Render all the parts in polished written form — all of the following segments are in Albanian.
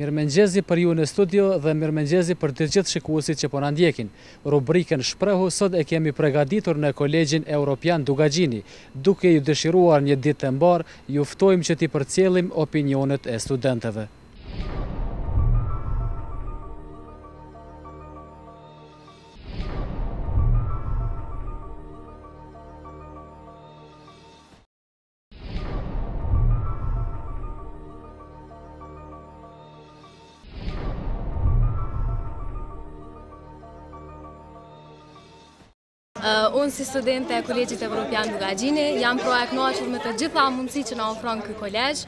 Mirëmëngjesi për ju në studio dhe mirëmëngjesi për të gjithë shikuesit që po na ndjekin. Rubrikën Shprehu sot e kemi përgatitur në Kolegjin Evropian Dugagjini. Duke ju dëshiruar një ditë të mbar, ju ftojmë që t'i përcjellim opinionet e studentëve. Unë si studente e Kolegjit Evropian Dugagjini jam pra e kënaqur me të gjitha mundësi që na ofron ky kolegj,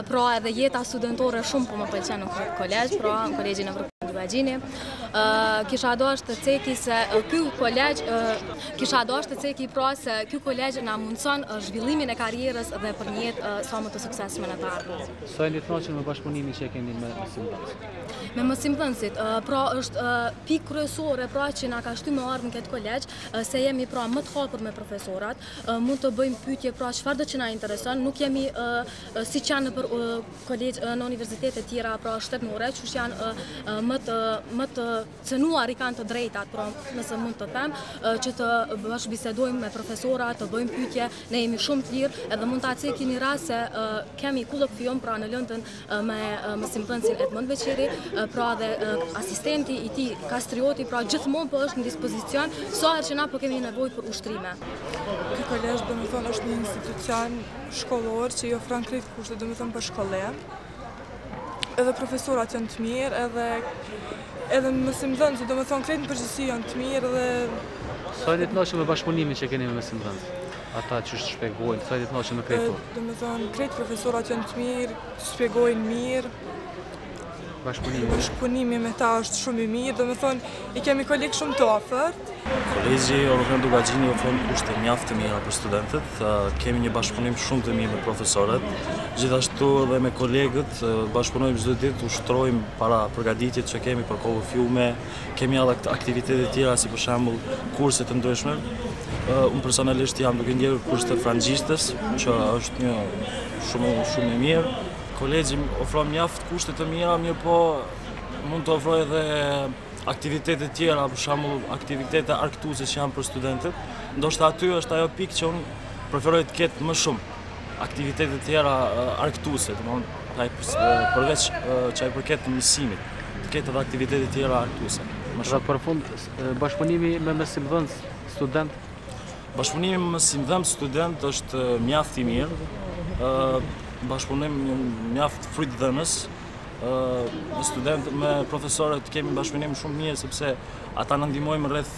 pra edhe jeta studentore shumë po më pëlqen në këtë kolegj, pra në Kolegjin Evropian Dugagjini. Kisha dashur të ceki se ky kolegj pra se ky kolegj na mundson zhvillimin e karrierës dhe për një jetë sa më të suksesshme në të ardhmen. Sa jeni të kënaqur me bashkëpunimin që keni me mësimdhënësit? Me mësimdhënësit, pra është pikë kryesore pra që na ka shtyr me ardhmë këtë kolegj, se jemi pra më të hapur me profesorat, mund të bëjmë pyetje pra çfarëdo që na intereson, nuk jemi siç janë për kolegj në universitete të tjera pra shtetërore, që janë më të cënuar, i kanë të drejtat, pra nëse mund të them, që të bashkëbisedojmë me profesorat, të bëjmë pyetje, ne jemi shumë të lirë, edhe mund ta ceki një rast se kemi kolokvium pra në Lëndën me mësimdhënësin Edmund Beqiri, pra dhe asistenti i tij Kastrioti, pra gjithmonë po është në dispozicion sa herë që na po kemi nevojë për ushtrime. Ky kolegj domethënë është një institucion shkollor që i ofron krejt kushtet domethënë për shkollim. Edhe profesorat janë të mirë, edhe mësimdhënësit domethënë krejt në përgjithësi janë të mirë dhe Sa jeni të kënaqur me bashkëpunimin që keni me mësimdhënësit? Ata që shpjegojnë, sa jeni të kënaqur me krejt? Domethënë krejt profesorat janë të mirë, shpjegojnë mirë. Bashkëpunimi me ta është shumë i mirë, domethënë i kemi kolegë shumë të afërt. Kolegji Evropian Dugagjini ofron kushte mjaft të mira për studentët, kemi një bashkëpunim shumë të mirë me profesorët, gjithashtu edhe me kolegët, bashkëpunojmë çdo ditë, ushtrojmë para përgatitjet që kemi për kolokviume, kemi edhe aktivitete të tjera si për shembull kurse të ndryshme. Unë personalisht jam duke ndjerë kurs të frangjistes, që është një shumë e mirë. Kolegji ofron mjaft kushte të mira, mirë po mund të ofrojë edhe aktivitete tjera, për shembull aktivitete argëtuese që janë për studentët. Ndoshta aty është ajo pikë që unë preferoj të ketë më shumë aktivitete tjera argëtuese, domethënë përveç çaj përket mësimit, të ketë edhe aktivitete tjera argëtuese. Dhe për fund, bashkëpunimi me mësimdhënës student? Bashkëpunimi me mësimdhënës student është mjaft i mirë. Bashkëpunim mjaft frutëdhënës, me profesorët kemi bashkëpunim shumë mirë sepse ata na ndihmojnë rreth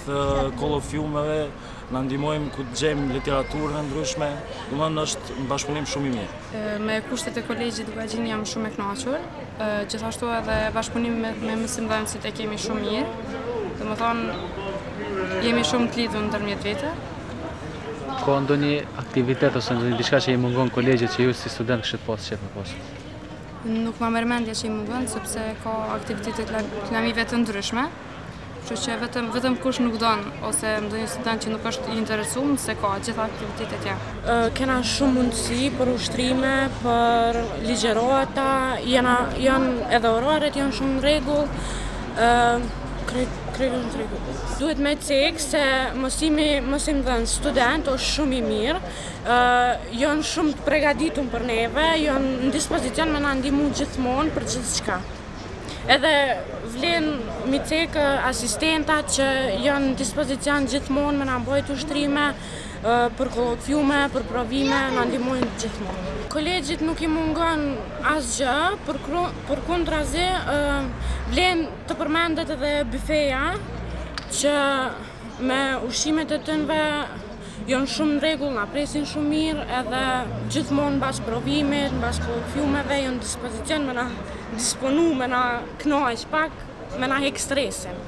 kolokviumeve, na ndihmojnë ku të gjejmë literaturën e ndryshme, domethënë është një bashkëpunim shumë i mirë. Me kushtet e Kolegjit Dugagjini jam shumë e kënaqur, gjithashtu edhe bashkëpunimi me mësimdhënësit e kemi shumë mirë, domethënë jemi shumë të lidhur ndërmjet vete. Ka ndonjë aktivitet ose ndonjë diçka që i mungon kolegjit që ju si student kishit pas qef me pas? Nuk ma merr mendja që i mungon, sepse ka aktivitete të lamive të ndryshme, kështu që vetëm kush nuk don ose ndonjë student që nuk është i interesuar se ka gjitha aktivitetet janë. Kena shumë mundësi për ushtrime, për ligjërata, janë edhe oraret janë shumë në rregull. Duhet me cek se mësimdhënës student është shumë i mirë, janë shumë të përgatitur për neve, janë në dispozicion me na ndihmu gjithmonë për gjithçka. Edhe vlen mi cek asistentat që janë në dispozicion gjithmonë me na bëjt ushtrime, për kolokviume, për provime, na ndihmojnë gjithmonë. Kolegjit nuk i mungon asgjë, përkundrazi vlen të përmendet edhe bufeja, që me ushqimet e tyre janë shumë në rregull, na presin shumë mirë, edhe gjithmonë mbas provimit, mbas kolokviumeve janë në dispozicion me na disponu, me na kënaq pak, me na hek stresin.